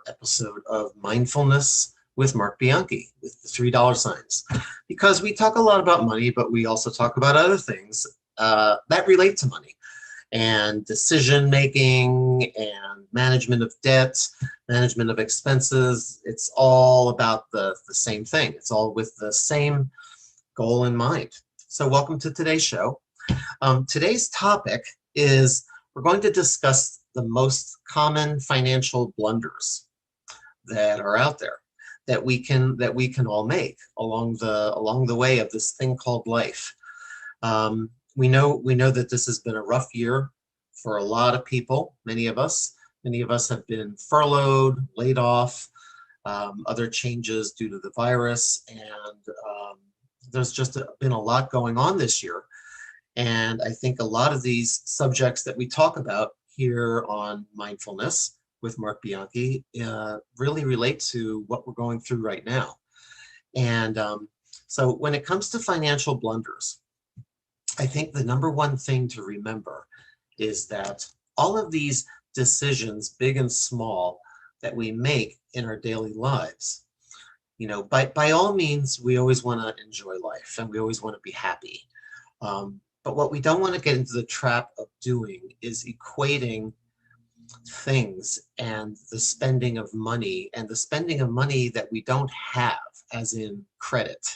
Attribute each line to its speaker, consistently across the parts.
Speaker 1: episode of Mindfulness with Mark Bianchi with the $3 signs. Because we talk a lot about money, but we also talk about other things that relate to money and decision making and management of debt, management of expenses. It's all about the same thing. It's all with the same goal in mind. So welcome to today's show. Today's topic is we're going to discuss the most common financial blunders that are out there that we can all make along the way of this thing called life. We know that this has been a rough year for a lot of people. Many of us have been furloughed, laid off, other changes due to the virus, and there's just been a lot going on this year. And I think a lot of these subjects that we talk about here on Mindfulness with Mark Bianchi really relate to what we're going through right now. And so when it comes to financial blunders, I think the number one thing to remember is that all of these decisions, big and small, that we make in our daily lives, by all means, we always want to enjoy life and we always want to be happy. But what we don't want to get into the trap of doing is equating things and the spending of money that we don't have, as in credit,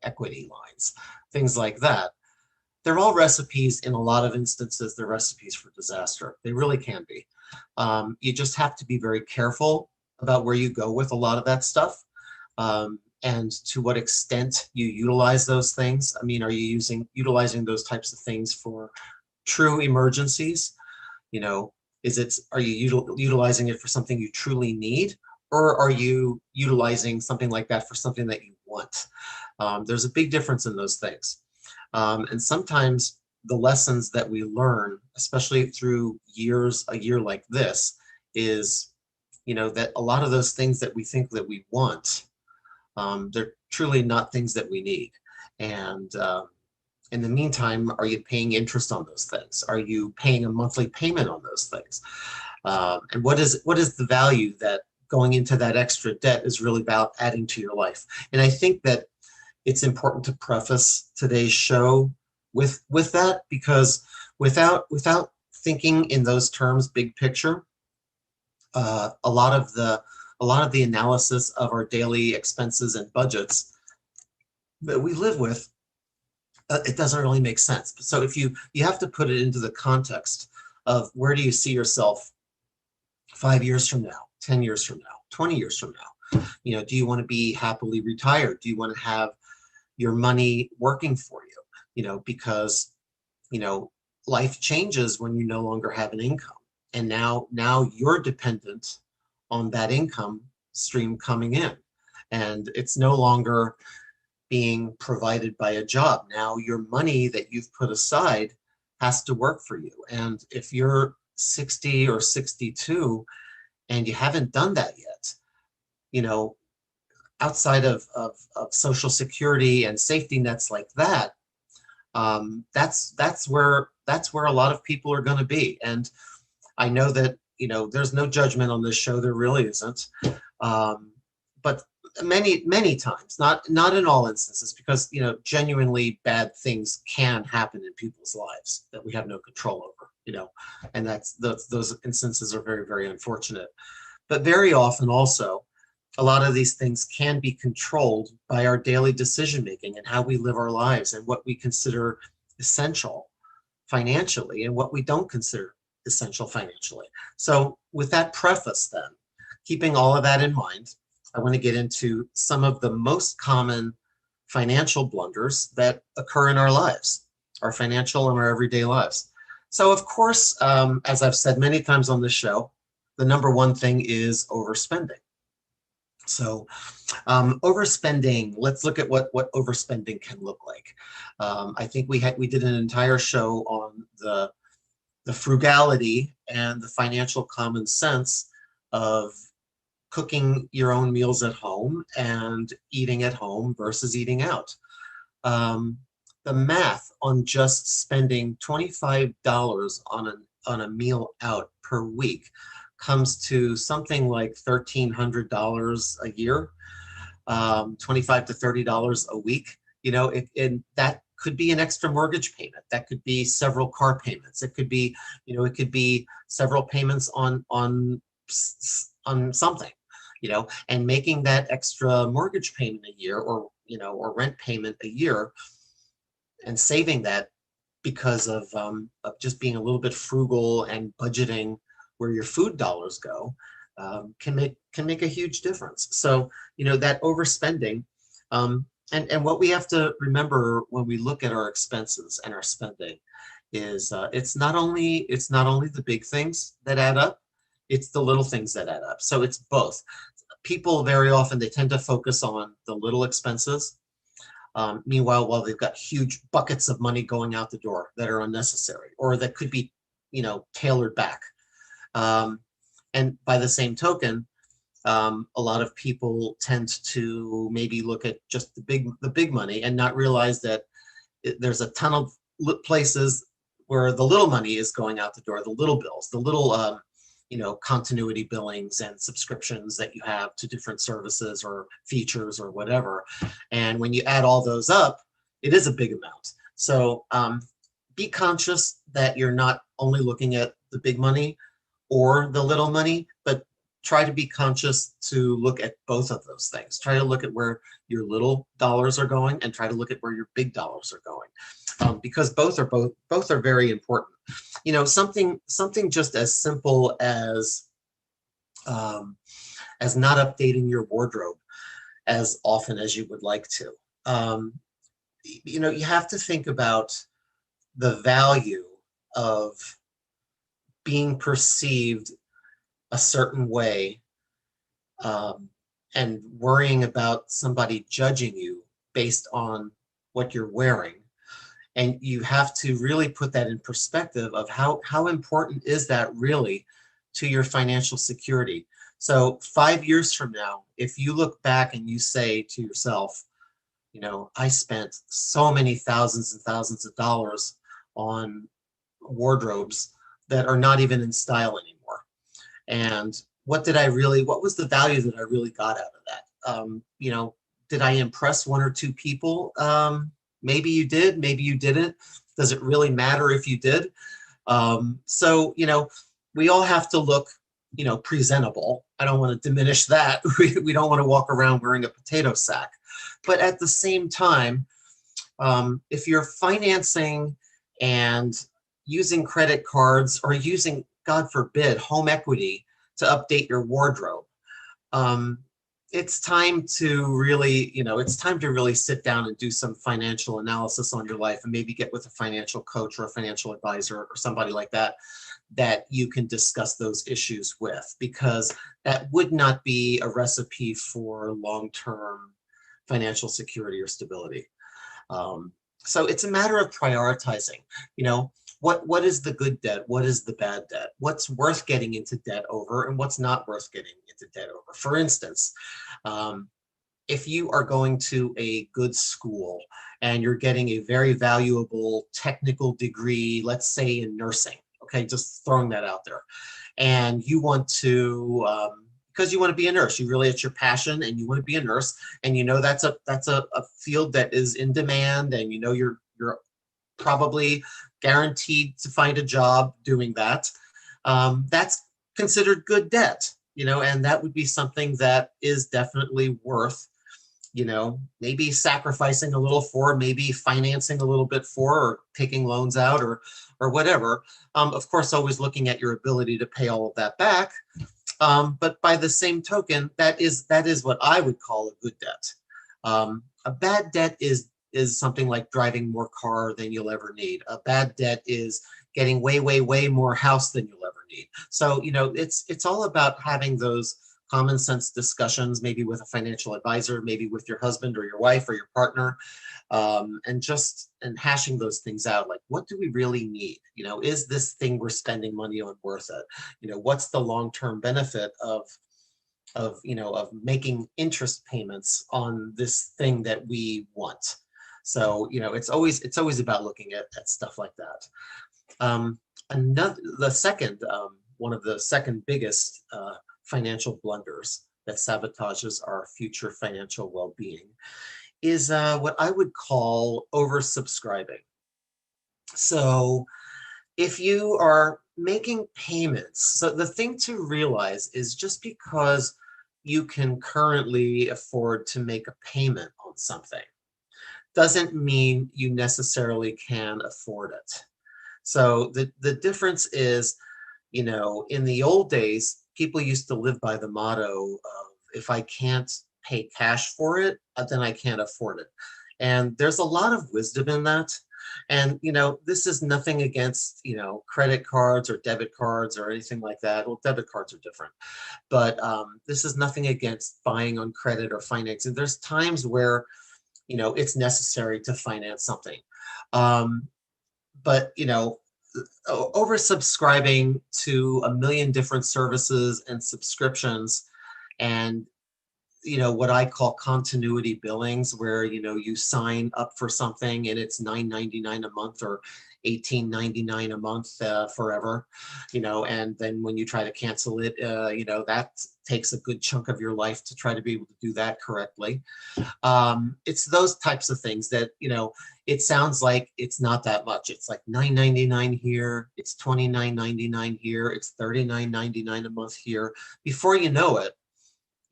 Speaker 1: equity lines, things like that. They're all recipes. In a lot of instances, they're recipes for disaster. They really can be. You just have to be very careful about where you go with a lot of that stuff. And to what extent you utilize those things. I mean, are you utilizing those types of things for true emergencies? Are you utilizing it for something you truly need, or are you utilizing something like that for something that you want? There's a big difference in those things. And sometimes the lessons that we learn, especially through a year like this, is, that a lot of those things that we think that we want, they're truly not things that we need. And in the meantime, are you paying interest on those things? Are you paying a monthly payment on those things? And what is the value that going into that extra debt is really about adding to your life? And I think that it's important to preface today's show with that, because without thinking in those terms, big picture, a lot of the analysis of our daily expenses and budgets that we live with, it doesn't really make sense. So if you have to put it into the context of where do you see yourself 5 years from now, 10 years from now, 20 years from now? Do you want to be happily retired? Do you want to have your money working for you? Because life changes when you no longer have an income, and now you're dependent on that income stream coming in, and it's no longer being provided by a job. Now your money that you've put aside has to work for you. And if you're 60 or 62 and you haven't done that yet, outside of Social Security and safety nets like that, that's where a lot of people are going to be. And I know that there's no judgment on this show. There really isn't. But many times, not in all instances, because genuinely bad things can happen in people's lives that we have no control over. And those instances are very, very unfortunate. But very often also, a lot of these things can be controlled by our daily decision making and how we live our lives and what we consider essential financially and what we don't consider essential financially. So with that preface, then, keeping all of that in mind, I want to get into some of the most common financial blunders that occur in our lives, our financial and our everyday lives. So of course, as I've said many times on this show, the number one thing is overspending. So overspending, let's look at what overspending can look like. I think we did an entire show on the frugality and the financial common sense of cooking your own meals at home and eating at home versus eating out. The math on just spending $25 on a meal out per week comes to something like $1,300 a year, 25 to $30 a week. And that could be an extra mortgage payment. That could be several car payments. It could be, it could be several payments on something, and making that extra mortgage payment a year, or rent payment a year, and saving that because of just being a little bit frugal and budgeting where your food dollars go, can make a huge difference. So, that overspending, and what we have to remember when we look at our expenses and our spending is, it's not only the big things that add up, it's the little things that add up. So it's both. People very often, they tend to focus on the little expenses. Meanwhile, while they've got huge buckets of money going out the door that are unnecessary or that could be, tailored back. And by the same token, a lot of people tend to maybe look at just the big money and not realize that there's a ton of places where the little money is going out the door, the little bills, the little continuity billings and subscriptions that you have to different services or features or whatever. And when you add all those up, it is a big amount. So be conscious that you're not only looking at the big money or the little money, but try to be conscious to look at both of those things. Try to look at where your little dollars are going and try to look at where your big dollars are going, because both are very important. Something just as simple as not updating your wardrobe as often as you would like to. You have to think about the value of being perceived a certain way, and worrying about somebody judging you based on what you're wearing. And you have to really put that in perspective of how important is that really to your financial security. So 5 years from now, if you look back and you say to yourself, I spent so many thousands and thousands of dollars on wardrobes that are not even in style anymore. And what was the value that I really got out of that? Did I impress one or two people? Maybe you did, maybe you didn't. Does it really matter if you did? So, we all have to look, presentable. I don't want to diminish that. We don't want to walk around wearing a potato sack. But at the same time, if you're financing and using credit cards or using, God forbid, home equity to update your wardrobe, it's time to really sit down and do some financial analysis on your life, and maybe get with a financial coach or a financial advisor or somebody like that you can discuss those issues with, because that would not be a recipe for long-term financial security or stability. So it's a matter of prioritizing, what is the good debt? What is the bad debt? What's worth getting into debt over and what's not worth getting into debt over? For instance, if you are going to a good school and you're getting a very valuable technical degree, let's say in nursing, okay, just throwing that out there, and you want to, because you want to be a nurse, it's your passion and you want to be a nurse, and that's a field that is in demand, and you're probably guaranteed to find a job doing that. That's considered good debt, and that would be something that is definitely worth, maybe sacrificing a little for, maybe financing a little bit for, or taking loans out, or whatever. Of course, always looking at your ability to pay all of that back. But by the same token, that is what I would call a good debt. A bad debt is something like driving more car than you'll ever need. A bad debt is getting way, way, way more house than you'll ever need. So, it's all about having those common sense discussions, maybe with a financial advisor, maybe with your husband or your wife or your partner, and hashing those things out. Like, what do we really need? Is this thing we're spending money on worth it? What's the long-term benefit of making interest payments on this thing that we want? So, it's always about looking at stuff like that. The second one of the second biggest financial blunders that sabotages our future financial well-being is what I would call oversubscribing. So if you are making payments, so the thing to realize is just because you can currently afford to make a payment on something doesn't mean you necessarily can afford it. So the difference is, in the old days, people used to live by the motto of, if I can't pay cash for it, then I can't afford it. And there's a lot of wisdom in that. And, this is nothing against, credit cards or debit cards or anything like that. Well, debit cards are different, but this is nothing against buying on credit or financing. There's times where, it's necessary to finance something. But, oversubscribing to a million different services and subscriptions and what I call continuity billings, where you sign up for something and it's $9.99 a month or $18.99 a month forever, and then when you try to cancel it, that takes a good chunk of your life to try to be able to do that correctly. It's those types of things that it sounds like it's not that much. It's like $9.99 here, it's $29.99 here, it's $39.99 a month here. Before you know it,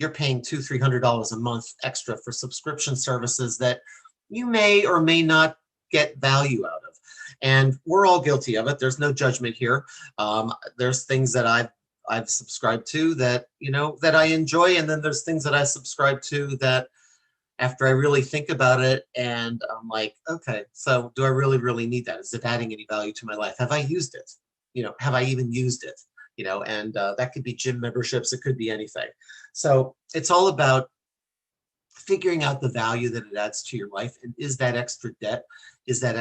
Speaker 1: you're paying $200-300 a month extra for subscription services that you may or may not get value out of. And we're all guilty of it. There's no judgment here. There's things that I've subscribed to that, that I enjoy. And then there's things that I subscribe to that after I really think about it and I'm like, okay, so do I really, really need that? Is it adding any value to my life? Have I used it? Have I even used it? And that could be gym memberships. It could be anything. So it's all about figuring out the value that it adds to your life. And is that extra debt? Is that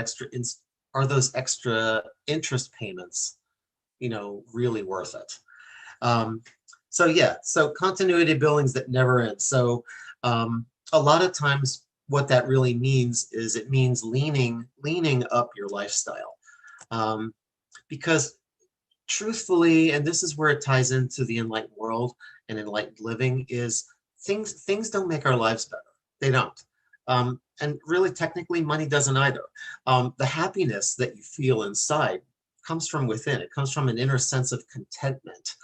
Speaker 1: are those extra interest payments, really worth it? So continuity billings that never end. So a lot of times what that really means is it means leaning up your lifestyle. Because truthfully, and this is where it ties into the enlightened world and enlightened living, is things don't make our lives better. They don't. And really, technically, money doesn't either. The happiness that you feel inside comes from within. It comes from an inner sense of contentment,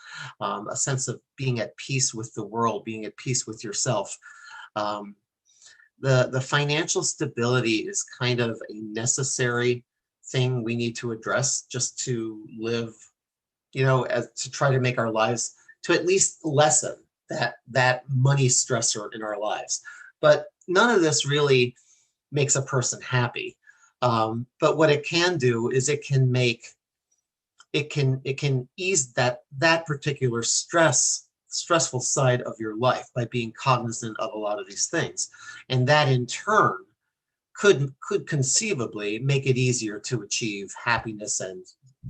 Speaker 1: a sense of being at peace with the world, being at peace with yourself. The financial stability is kind of a necessary thing we need to address just to live, to try to make our lives, to at least lessen that money stressor in our lives. But none of this really makes a person happy. But what it can do is it can ease that particular stressful side of your life by being cognizant of a lot of these things. And that in turn could conceivably make it easier to achieve happiness and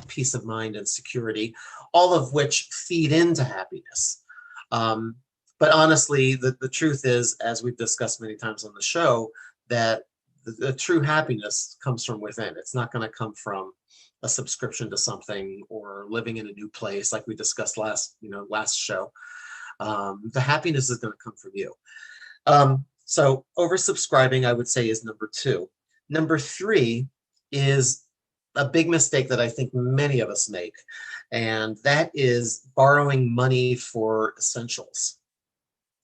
Speaker 1: peace of mind and security, all of which feed into happiness. But honestly, the truth is, as we've discussed many times on the show, that the true happiness comes from within. It's not going to come from a subscription to something or living in a new place like we discussed last show. The happiness is going to come from you. So oversubscribing, I would say, is number 2. Number 3 is a big mistake that I think many of us make, and that is borrowing money for essentials.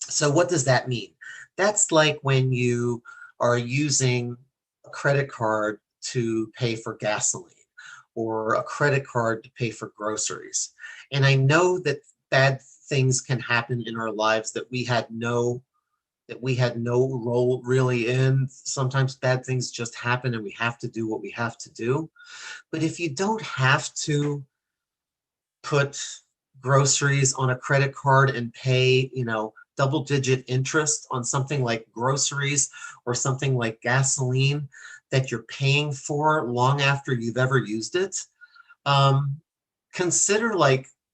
Speaker 1: So what does that mean? That's like when you are using a credit card to pay for gasoline or a credit card to pay for groceries. And I know that bad things can happen in our lives that we had no role really in. Sometimes bad things just happen and we have to do what we have to do. But if you don't have to put groceries on a credit card and pay, double-digit interest on something like groceries or something like gasoline that you're paying for long after you've ever used it, consider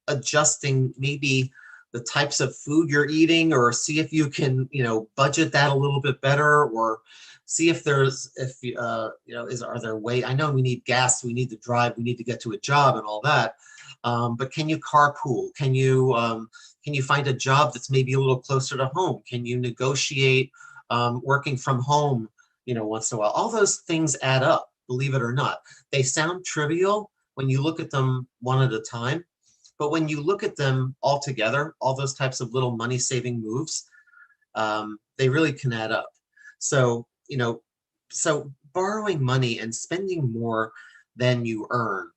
Speaker 1: adjusting maybe the types of food you're eating, or see if you can, budget that a little bit better, or see if are there ways. I know we need gas, we need to drive, we need to get to a job and all that. But can you carpool? Can you find a job that's maybe a little closer to home? Can you negotiate working from home, once in a while? All those things add up, believe it or not. They sound trivial when you look at them one at a time, but when you look at them all together, all those types of little money saving moves, they really can add up. So, so borrowing money and spending more than you earn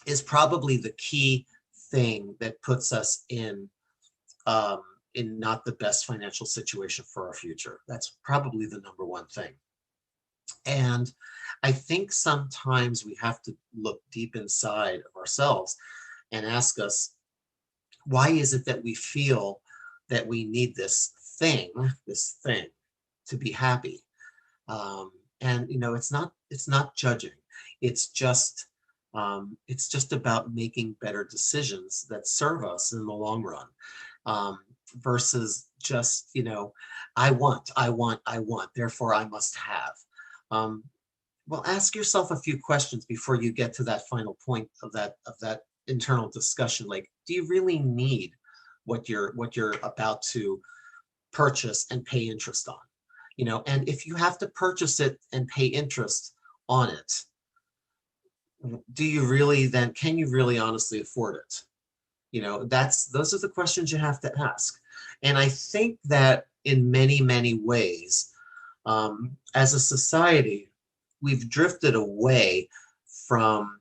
Speaker 1: is probably the key thing that puts us in not the best financial situation for our future. That's probably the number one thing. And I think sometimes we have to look deep inside of ourselves and ask us, why is it that we feel that we need this thing to be happy? And it's not judging. It's just about making better decisions that serve us in the long run, versus just, I want, therefore I must have. Well, ask yourself a few questions before you get to that final point of that internal discussion. Like, do you really need what you're about to purchase and pay interest on? And if you have to purchase it and pay interest on it, can you really honestly afford it? Those are the questions you have to ask. And I think that in many, many ways, as a society, we've drifted away from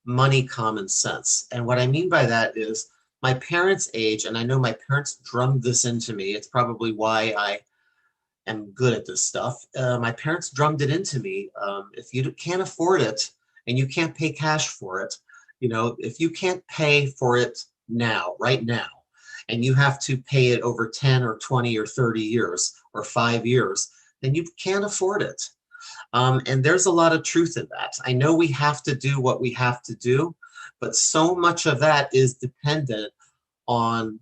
Speaker 1: money common sense. And what I mean by that is my parents' age, and I know my parents drummed this into me. It's probably why I am good at this stuff. My parents drummed it into me. If you can't afford it and you can't pay cash for it, if you can't pay for it now, right now, and you have to pay it over 10 or 20 or 30 years or 5 years, then you can't afford it. And there's a lot of truth in that. I know we have to do what we have to do, but so much of that is dependent on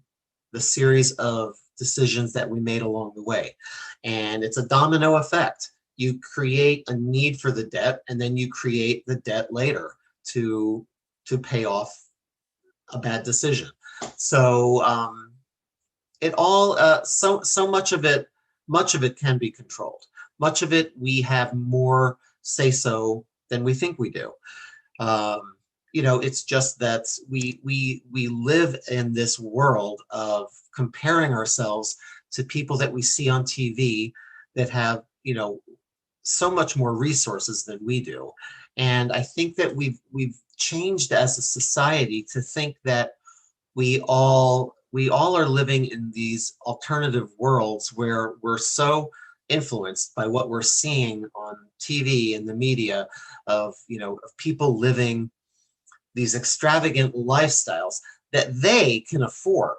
Speaker 1: the series of decisions that we made along the way. And it's a domino effect. You create a need for the debt, and then you create the debt later to pay off a bad decision. So it all so much of it can be controlled. Much of it we have more say so than we think we do. It's just that we live in this world of comparing ourselves to people that we see on TV that have, so much more resources than we do. And I think that we've changed as a society to think that we all are living in these alternative worlds where we're so influenced by what we're seeing on TV and the media of people living these extravagant lifestyles that they can afford,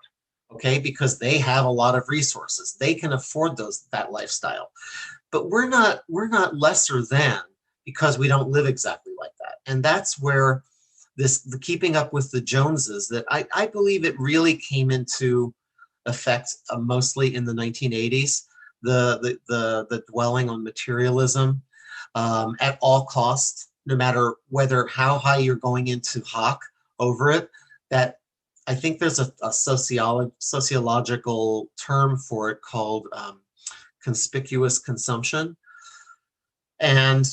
Speaker 1: okay, because they have a lot of resources. They can afford that lifestyle. But we're not lesser than because we don't live exactly like that. And that's where the keeping up with the Joneses, that I believe it really came into effect mostly in the 1980s. The dwelling on materialism at all costs, no matter how high you're going into hock over it. That I think there's a sociological term for it called conspicuous consumption. And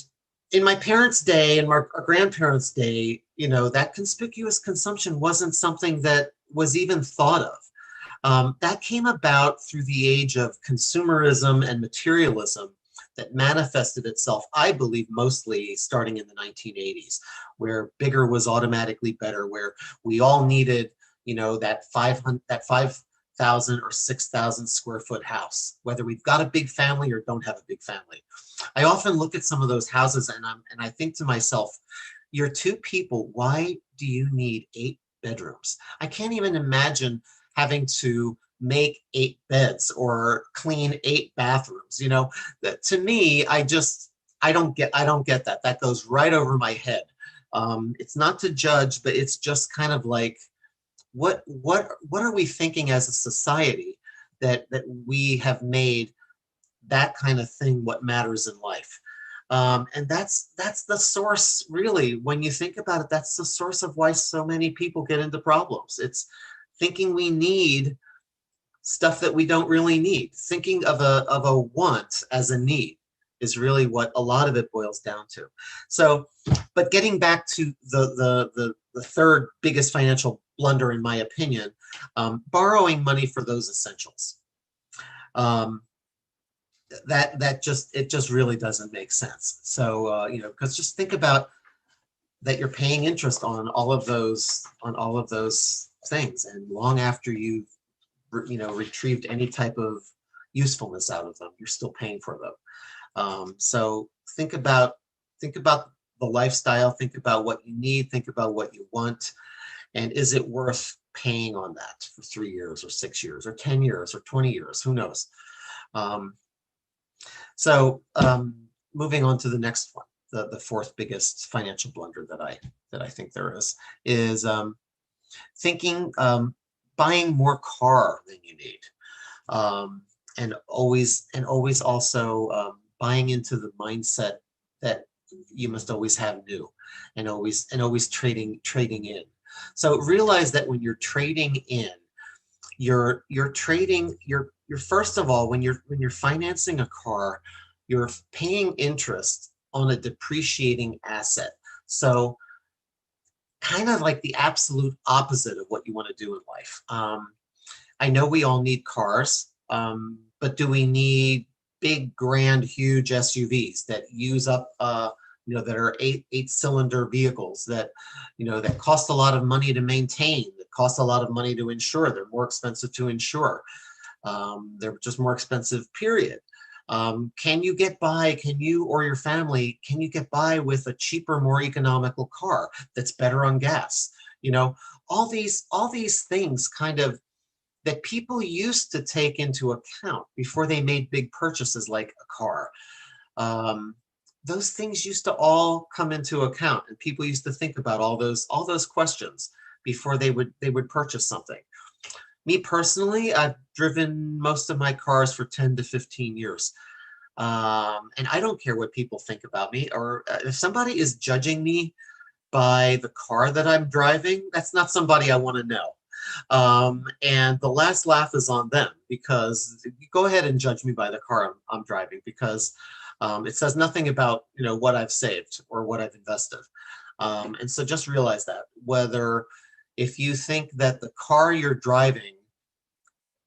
Speaker 1: in my parents' day and our grandparents' day, that conspicuous consumption wasn't something that was even thought of. That came about through the age of consumerism and materialism that manifested itself, I believe, mostly starting in the 1980s, where bigger was automatically better, where we all needed, that 5,000 or 6,000 square foot house, whether we've got a big family or don't have a big family. I often look at some of those houses and I think to myself, you're two people, why do you need 8 bedrooms? I can't even imagine having to make 8 beds or clean 8 bathrooms. That to me, I don't get that. That goes right over my head. It's not to judge, but it's just kind of like, what are we thinking as a society that we have made that kind of thing what matters in life? And that's the source, really. When you think about it, that's the source of why so many people get into problems. It's thinking we need stuff that we don't really need. Thinking of a want as a need is really what a lot of it boils down to. So, but getting back to the third biggest financial blunder, in my opinion, borrowing money for those essentials. That just really doesn't make sense. So because just think about that, you're paying interest on all of those things, and long after you've retrieved any type of usefulness out of them, you're still paying for them. So think about the lifestyle, think about what you need, think about what you want, and is it worth paying on that for 3 years or 6 years or 10 years or 20 years? Who knows? So moving on to the next one, the fourth biggest financial blunder that I think there is thinking buying more car than you need, and always also buying into the mindset that you must always have new, and always trading in. So realize that when you're trading in, you're first of all, when you're financing a car, you're paying interest on a depreciating asset. So kind of like the absolute opposite of what you want to do in life. I know we all need cars, but do we need big, grand, huge SUVs that use up, that are eight-cylinder vehicles that cost a lot of money to maintain, that cost a lot of money to insure? They're more expensive to insure. They're just more expensive, period. Can you or your family, can you get by with a cheaper, more economical car that's better on gas? All these things kind of that people used to take into account before they made big purchases like a car. Those things used to all come into account, and people used to think about all those questions before they would purchase something. Me personally, I've driven most of my cars for 10 to 15 years. And I don't care what people think about me, or if somebody is judging me by the car that I'm driving, that's not somebody I want to know. And the last laugh is on them, because go ahead and judge me by the car I'm driving, because it says nothing about what I've saved or what I've invested. And so just realize that if you think that the car you're driving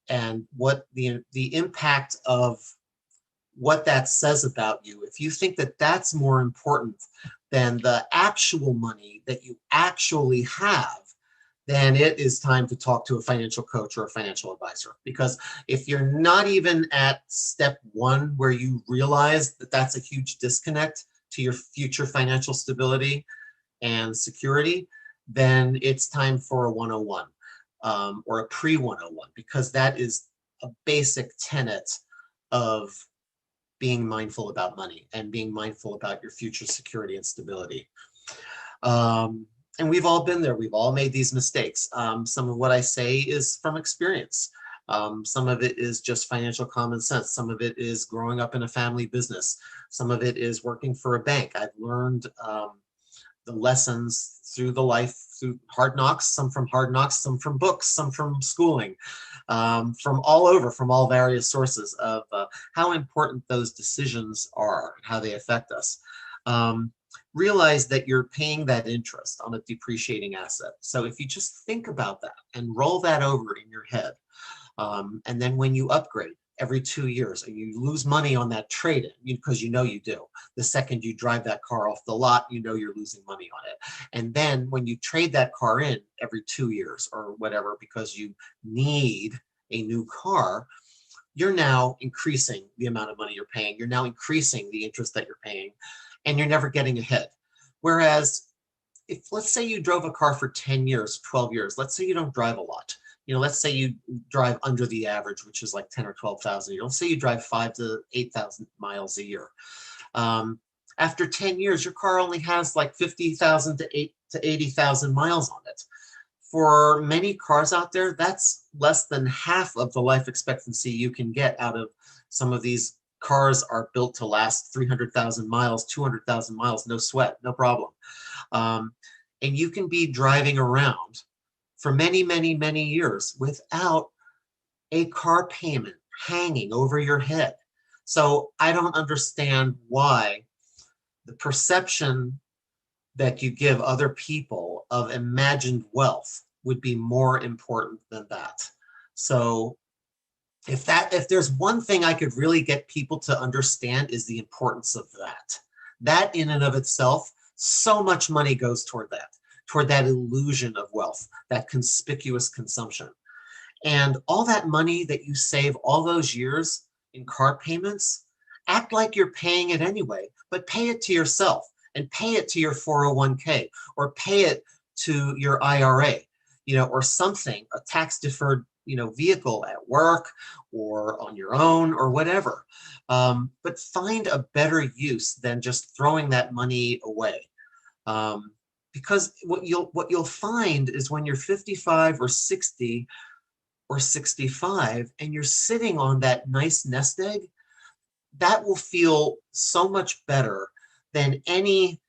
Speaker 1: and what the impact of what that says about you, if you think that that's more important than the actual money that you actually have, then it is time to talk to a financial coach or a financial advisor. Because if you're not even at step one, where you realize that that's a huge disconnect to your future financial stability and security, then it's time for a 101, or a pre-101, because that is a basic tenet of being mindful about money and being mindful about your future security and stability. And we've all been there. We've all made these mistakes. Some of what I say is from experience. Some of it is just financial common sense. Some of it is growing up in a family business. Some of it is working for a bank. I've learned the lessons through hard knocks, some from hard knocks, some from books, some from schooling, from all over, from all various sources of how important those decisions are and how they affect us. Realize that you're paying that interest on a depreciating asset. So if you just think about that and roll that over in your head, and then when you upgrade every 2 years and you lose money on that trade-in, because you do. The second you drive that car off the lot, you're losing money on it. And then when you trade that car in every 2 years or whatever, because you need a new car, you're now increasing the amount of money you're paying. You're now increasing the interest that you're paying, and you're never getting ahead. Whereas if, let's say you drove a car for 10 years, 12 years, let's say you don't drive a lot. Let's say you drive under the average, which is like 10 or 12,000. Let's say you drive 5,000 to 8,000 miles a year. After 10 years, your car only has like 50,000 to 80,000 miles on it. For many cars out there, that's less than half of the life expectancy you can get out of some of these cars are built to last 300,000 miles, 200,000 miles, no sweat, no problem. And you can be driving around for many, many, many years without a car payment hanging over your head. So I don't understand why the perception that you give other people of imagined wealth would be more important than that. So if there's one thing I could really get people to understand is the importance of that. That in and of itself, so much money goes toward that illusion of wealth, that conspicuous consumption. And all that money that you save all those years in car payments, act like you're paying it anyway, but pay it to yourself and pay it to your 401k or pay it to your IRA, or something, a tax deferred, vehicle at work or on your own or whatever. But find a better use than just throwing that money away. Because what you'll find is when you're 55 or 60 or 65 and you're sitting on that nice nest egg, that will feel so much better than any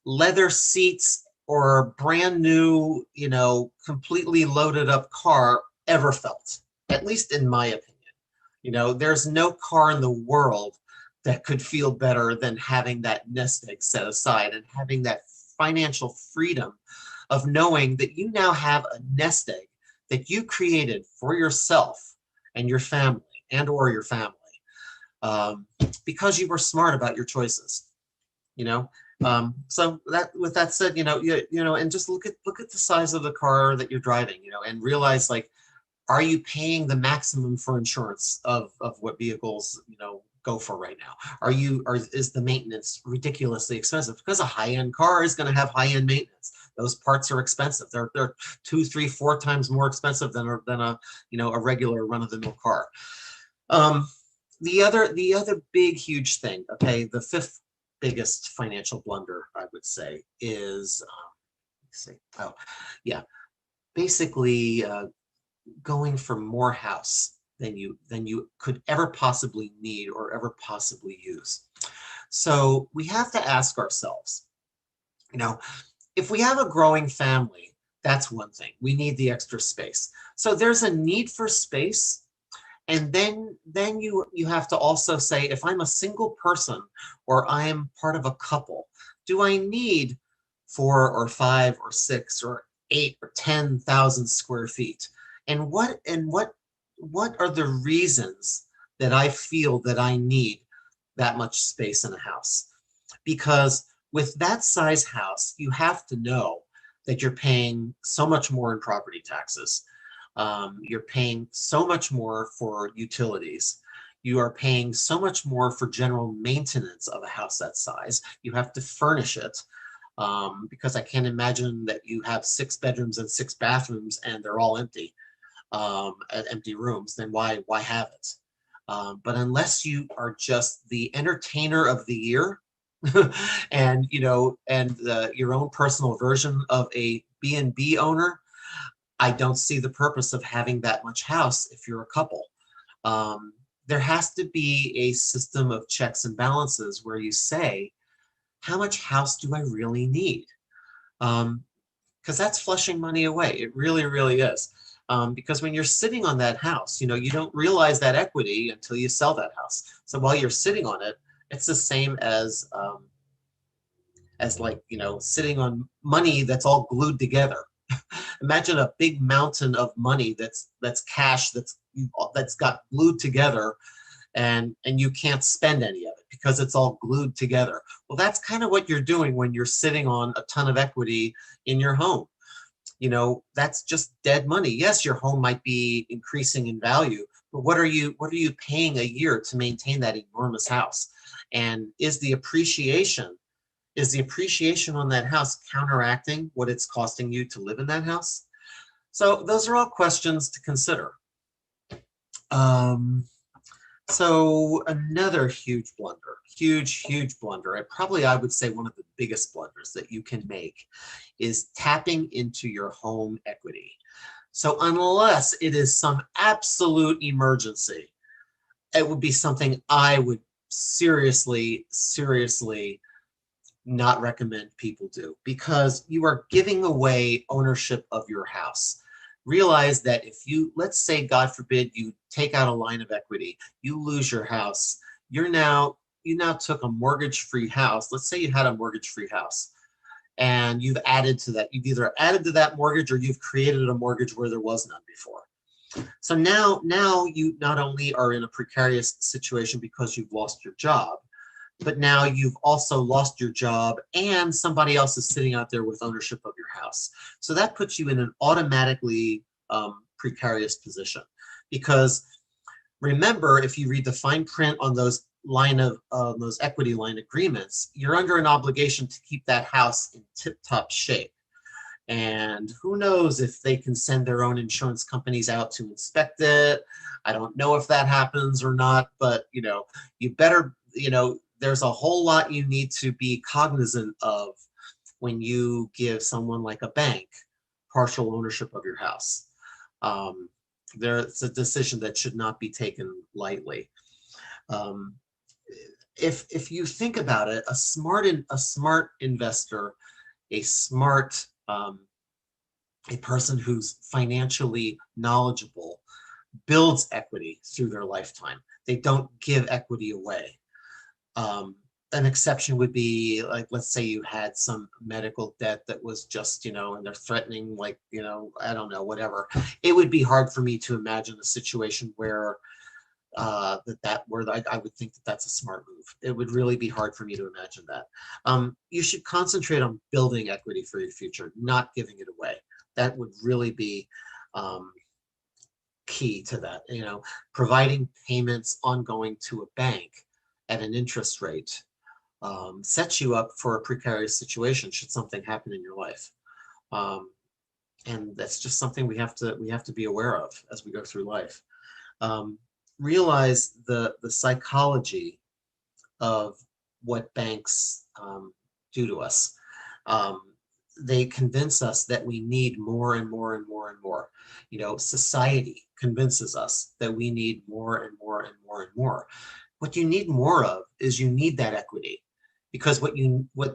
Speaker 1: leather seats or brand new, completely loaded up car ever felt, at least in my opinion. There's no car in the world that could feel better than having that nest egg set aside and having that financial freedom of knowing that you now have a nest egg that you created for yourself and your family because you were smart about your choices. So that, with that said, and just look at the size of the car that you're driving, and realize, like, are you paying the maximum for insurance of what vehicles, go for right now? Is the maintenance ridiculously expensive? Because a high-end car is going to have high-end maintenance. Those parts are expensive. They're 2, 3, 4 times more expensive than a regular run-of-the-mill car. The other big huge thing, okay, the fifth biggest financial blunder, I would say, is basically going for more house than you could ever possibly need or ever possibly use. So we have to ask ourselves, if we have a growing family, that's one thing. We need the extra space. So there's a need for space. And then you have to also say, if I'm a single person or I'm part of a couple, do I need 4 or 5 or 6 or 8 or 10,000 square feet? And what are the reasons that I feel that I need that much space in a house? Because with that size house, you have to know that you're paying so much more in property taxes. You're paying so much more for utilities. You are paying so much more for general maintenance of a house that size. You have to furnish it, because I can't imagine that you have 6 bedrooms and 6 bathrooms and they're all empty, empty rooms. Then why have it? But unless you are just the entertainer of the year, and your own personal version of a B&B owner, I don't see the purpose of having that much house if you're a couple. There has to be a system of checks and balances where you say, how much house do I really need? Because that's flushing money away. It really, really is. Because when you're sitting on that house, you don't realize that equity until you sell that house. So while you're sitting on it, it's the same as like, sitting on money that's all glued together. Imagine a big mountain of money that's cash that's got glued together, and you can't spend any of it because it's all glued together. Well, that's kind of what you're doing when you're sitting on a ton of equity in your home. That's just dead money. Yes, your home might be increasing in value, but what are you paying a year to maintain that enormous house? And is the appreciation on that house counteracting what it's costing you to live in that house? So those are all questions to consider. So another huge blunder, huge blunder, I would say one of the biggest blunders that you can make is tapping into your home equity. So unless it is some absolute emergency, it would be something I would seriously, seriously not recommend people do, because you are giving away ownership of your house. Realize that if you, let's say, God forbid, you take out a line of equity, you lose your house, you now took a mortgage-free house. Let's say you had a mortgage-free house and you've added to that. You've either added to that mortgage or you've created a mortgage where there was none before. So now you not only are in a precarious situation because you've lost your job, but now you've also lost your job and somebody else is sitting out there with ownership of your house. So that puts you in an automatically precarious position. Because remember, if you read the fine print on those those equity line agreements, you're under an obligation to keep that house in tip-top shape. And who knows if they can send their own insurance companies out to inspect it. I don't know if that happens or not, but you better, there's a whole lot you need to be cognizant of when you give someone like a bank partial ownership of your house. There's a decision that should not be taken lightly. If you think about it, a smart investor, a smart a person who's financially knowledgeable builds equity through their lifetime. They don't give equity away. An exception would be, like, let's say you had some medical debt that was just, and they're threatening, like, I don't know, whatever. It would be hard for me to imagine a situation where I would think that that's a smart move. It would really be hard for me to imagine that. You should concentrate on building equity for your future, not giving it away. That would really be key to that. Providing payments ongoing to a bank at an interest rate sets you up for a precarious situation should something happen in your life. And that's just something we have to be aware of as we go through life. Realize the psychology of what banks do to us. They convince us that we need more and more and more and more. Society convinces us that we need more and more and more and more. What you need more of is you need that equity, because what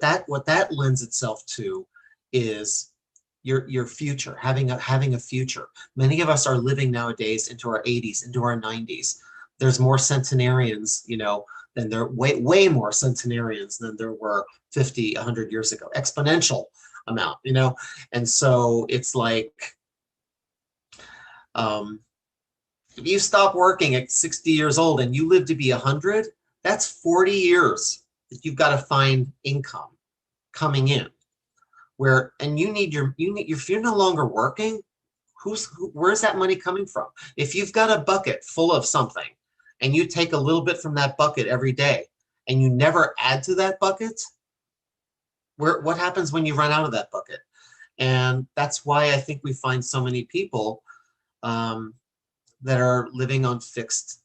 Speaker 1: that lends itself to is your future, having a future. Many of us are living nowadays into our 80s, into our 90s. There's more centenarians, than there way more centenarians than there were 50, 100 years ago. Exponential amount, and so it's like, if you stop working at 60 years old and you live to be 100, that's 40 years that you've got to find income coming in. And if you're no longer working, where's that money coming from? If you've got a bucket full of something and you take a little bit from that bucket every day and you never add to that bucket, what happens when you run out of that bucket? And that's why I think we find so many people that are living on fixed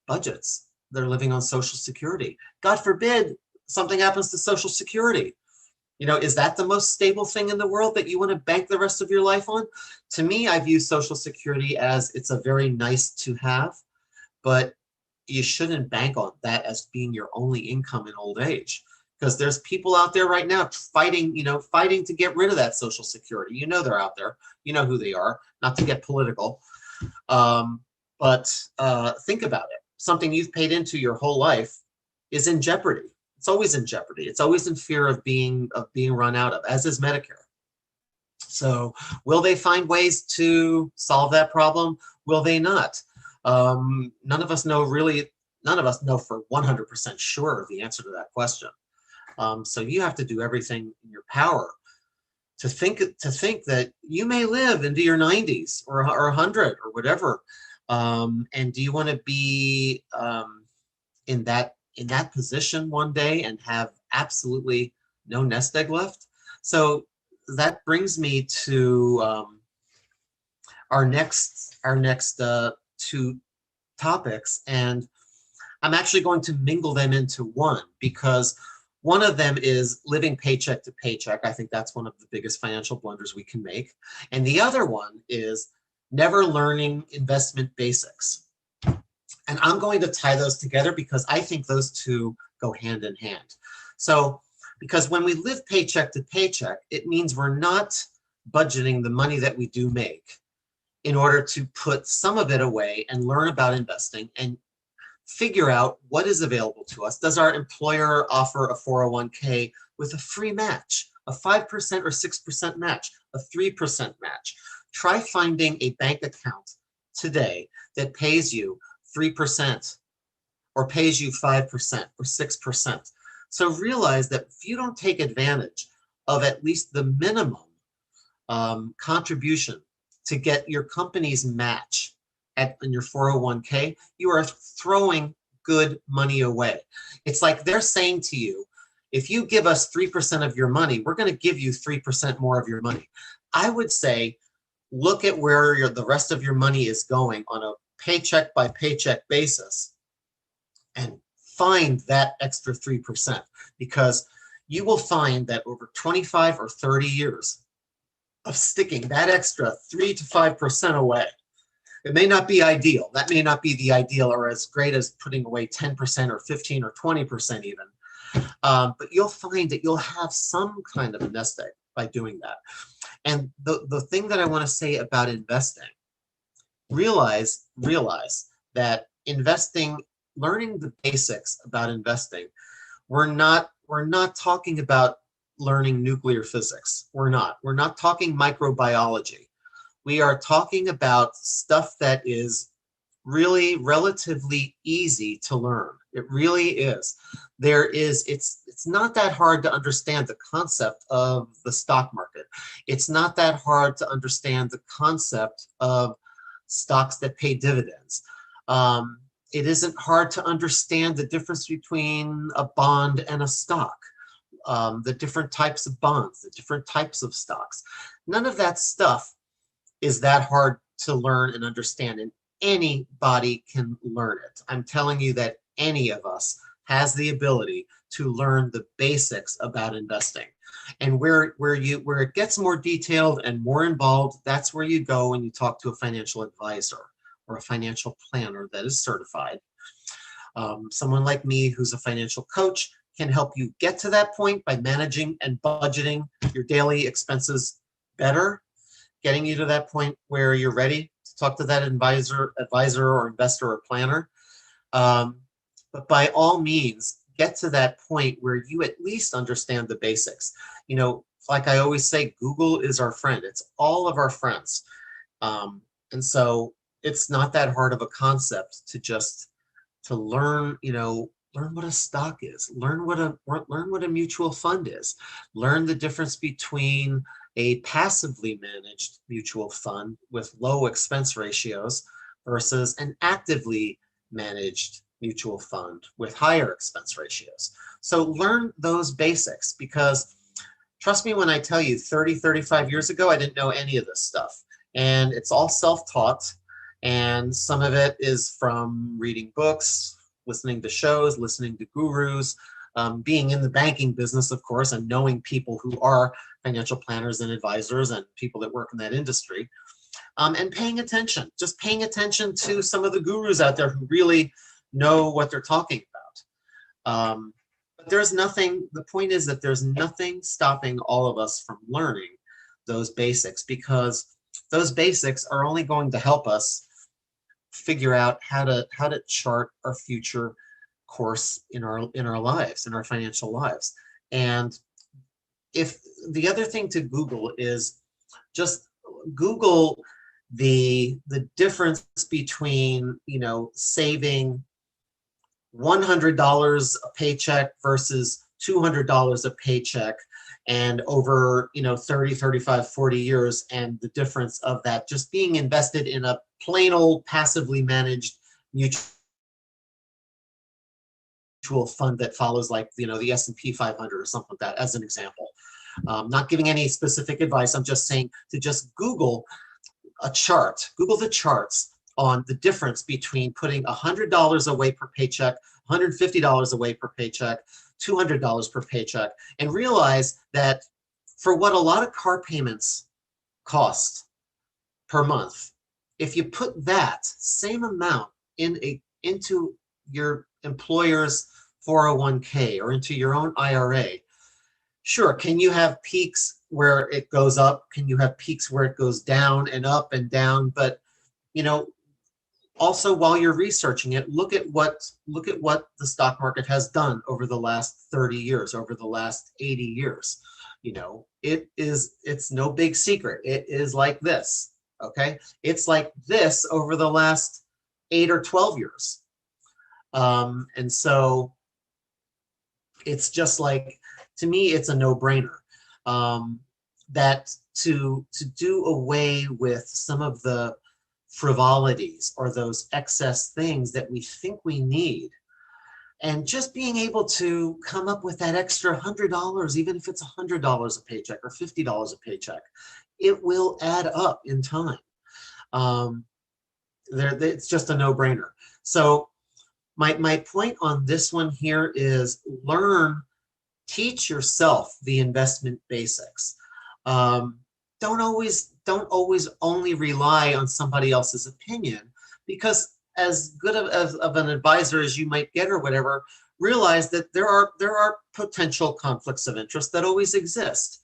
Speaker 1: budgets. They're living on Social Security. God forbid something happens to Social Security. Is that the most stable thing in the world that you want to bank the rest of your life on? To me, I view Social Security as it's a very nice to have, but you shouldn't bank on that as being your only income in old age. Because there's people out there right now fighting to get rid of that Social Security. They're out there. You know who they are. Not to get political, but think about it. Something you've paid into your whole life is in jeopardy. It's always in jeopardy. It's always in fear of being run out of, as is Medicare. So will they find ways to solve that problem? Will they not? None of us know for 100% sure the answer to that question. So you have to do everything in your power to think that you may live into your 90s or 100 or whatever. And do you want to be in that position one day and have absolutely no nest egg left? So that brings me to our next two topics, and I'm actually going to mingle them into one, because one of them is living paycheck to paycheck. I think that's one of the biggest financial blunders we can make. And the other one is never learning investment basics. And I'm going to tie those together because I think those two go hand in hand. So, because when we live paycheck to paycheck, it means we're not budgeting the money that we do make in order to put some of it away and learn about investing and figure out what is available to us. Does our employer offer a 401k with a free match, a 5% or 6% match, a 3% match? Try finding a bank account today that pays you 3% or pays you 5% or 6%. So realize that if you don't take advantage of at least the minimum contribution to get your company's match in your 401k, you are throwing good money away. It's like they're saying to you, if you give us 3% of your money, we're going to give you 3% more of your money. I would say, look at where the rest of your money is going on a paycheck by paycheck basis and find that extra 3%, because you will find that over 25 or 30 years of sticking that extra 3 to 5% away, it may not be ideal. That may not be the ideal or as great as putting away 10% or 15 or 20% even. But you'll find that you'll have some kind of a nest egg by doing that. And the thing that I want to say about investing, realize that investing, learning the basics about investing, we're not talking about learning nuclear physics. We're not talking microbiology. We are talking about stuff that is really relatively easy to learn. It really is. It's not that hard to understand the concept of the stock market. It's not that hard to understand the concept of stocks that pay dividends. It isn't hard to understand the difference between a bond and a stock, the different types of bonds, the different types of stocks. None of that stuff is that hard to learn and understand, and anybody can learn it. I'm telling you that any of us has the ability to learn the basics about investing. And where it gets more detailed and more involved, that's where you go when you talk to a financial advisor or a financial planner that is certified. Someone like me who's a financial coach can help you get to that point by managing and budgeting your daily expenses better, getting you to that point where you're ready to talk to that advisor or investor or planner. But by all means, get to that point where you at least understand the basics. You know, like I always say, Google is our friend. It's all of our friends. And so it's not that hard of a concept to learn, learn what a stock is, learn what a mutual fund is, learn the difference between a passively managed mutual fund with low expense ratios versus an actively managed mutual fund with higher expense ratios. So learn those basics, because trust me when I tell you, 30, 35 years ago, I didn't know any of this stuff. And it's all self-taught. And some of it is from reading books, listening to shows, listening to gurus, being in the banking business, of course, and knowing people who are financial planners and advisors and people that work in that industry, and paying attention, just paying attention to some of the gurus out there who really know what they're talking about. But the point is that there's nothing stopping all of us from learning those basics, because those basics are only going to help us figure out how to chart our future course in our lives, in our financial lives. And if the other thing to Google is just Google the difference between, saving $100 a paycheck versus $200 a paycheck, and over 30, 35, 40 years, and the difference of that just being invested in a plain old passively managed mutual fund that follows like the S&P 500 or something like that, as an example. Not giving any specific advice. I'm just saying to just Google a chart, Google the charts on the difference between putting $100 away per paycheck, $150 away per paycheck, $200 per paycheck, and realize that for what a lot of car payments cost per month, if you put that same amount in a into your employer's 401k or into your own IRA, sure, can you have peaks where it goes up? Can you have peaks where it goes down and up and down? But, you know, also while you're researching it, look at what the stock market has done over the last 30 years, over the last 80 years. You know, it's no big secret. It is like this, okay? It's like this over the last 8 or 12 years. And so it's just like, to me, it's a no-brainer that to do away with some of the frivolities or those excess things that we think we need, and just being able to come up with that extra $100, even if it's $100 a paycheck or $50 a paycheck, it will add up in time. It's just a no-brainer. So my point on this one here is teach yourself the investment basics. Don't always only rely on somebody else's opinion, because as good of an advisor as you might get or whatever, realize that there are potential conflicts of interest that always exist.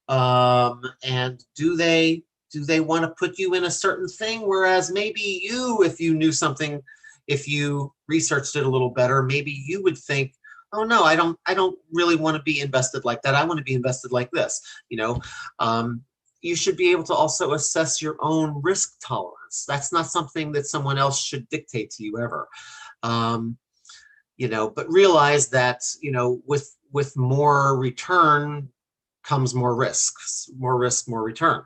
Speaker 1: And do they want to put you in a certain thing, whereas maybe you, if you knew something, if you researched it a little better, maybe you would think, oh no, I don't really want to be invested like that. I want to be invested like this. You know, you should be able to also assess your own risk tolerance. That's not something that someone else should dictate to you ever. You know, but realize that, you know, with more return comes more risks, more risk, more return.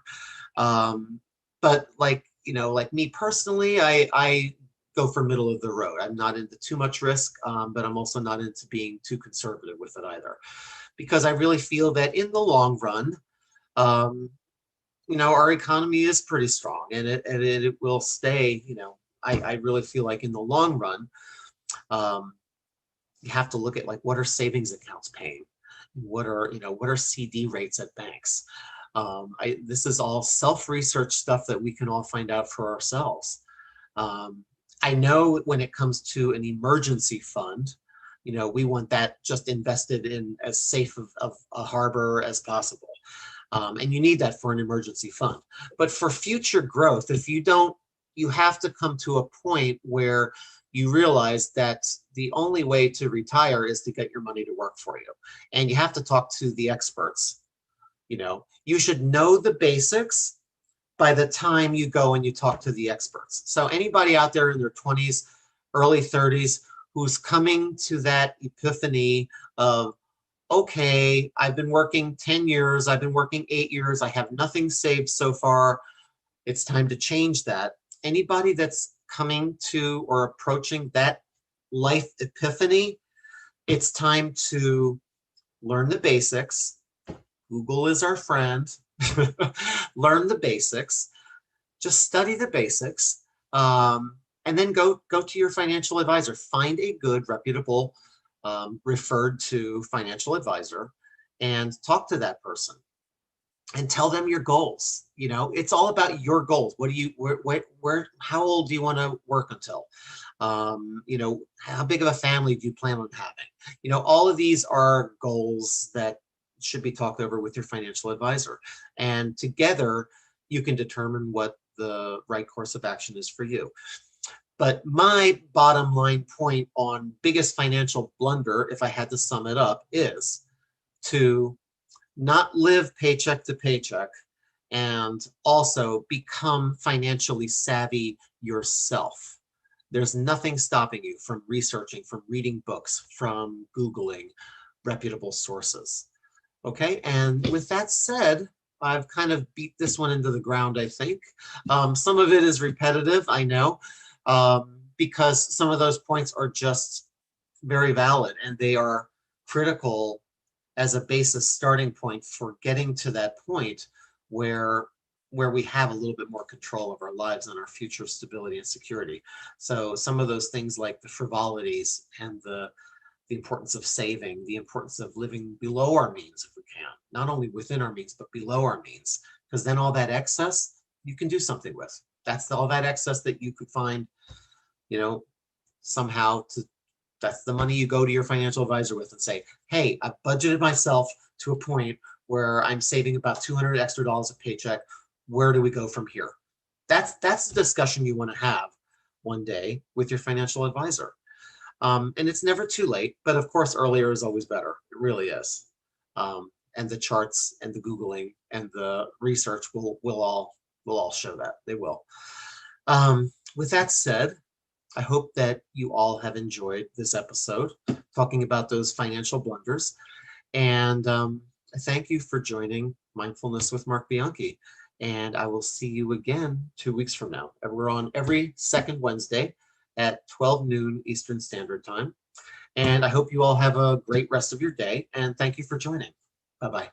Speaker 1: But like, you know, like me personally, I go for middle of the road. I'm not into too much risk, but I'm also not into being too conservative with it either, because I really feel that in the long run, you know, our economy is pretty strong, and it will stay. You know, I really feel like in the long run, you have to look at, like, what are savings accounts paying? What are CD rates at banks? This is all self-research stuff that we can all find out for ourselves. I know when it comes to an emergency fund, you know, we want that just invested in as safe of a harbor as possible. And you need that for an emergency fund. But for future growth, if you don't, you have to come to a point where you realize that the only way to retire is to get your money to work for you. And you have to talk to the experts. You know, you should know the basics by the time you go and you talk to the experts. So anybody out there in their 20s, early 30s, who's coming to that epiphany of, okay, I've been working 10 years, I've been working 8 years, I have nothing saved so far, it's time to change that. Anybody that's coming to or approaching that life epiphany, it's time to learn the basics. Google is our friend. Learn the basics. Just study the basics, and then go to your financial advisor. Find a good, reputable, referred to financial advisor, and talk to that person and tell them your goals. You know, it's all about your goals. What do you, how old do you want to work until? You know, how big of a family do you plan on having? You know, all of these are goals that should be talked over with your financial advisor. And together, you can determine what the right course of action is for you. But my bottom line point on biggest financial blunder, if I had to sum it up, is to not live paycheck to paycheck, and also become financially savvy yourself. There's nothing stopping you from researching, from reading books, from Googling reputable sources. Okay, and with that said, I've kind of beat this one into the ground, I think. Some of it is repetitive, I know, because some of those points are just very valid, and they are critical as a basis starting point for getting to that point where we have a little bit more control of our lives and our future stability and security. So some of those things, like the frivolities and the importance of saving, the importance of living below our means if we can, not only within our means, but below our means, because then all that excess you can do something with. That's all that excess that you could find, you know, somehow to, that's the money you go to your financial advisor with and say, hey, I budgeted myself to a point where I'm saving about $200 extra a paycheck. Where do we go from here? That's the discussion you want to have one day with your financial advisor. And it's never too late, but of course, earlier is always better. It really is. And the charts and the Googling and the research will all show that. They will. With that said, I hope that you all have enjoyed this episode talking about those financial blunders. And thank you for joining Mindfulness with Mark Bianchi. And I will see you again 2 weeks from now. And we're on every second Wednesday at 12 noon Eastern Standard Time. And I hope you all have a great rest of your day. And thank you for joining. Bye-bye.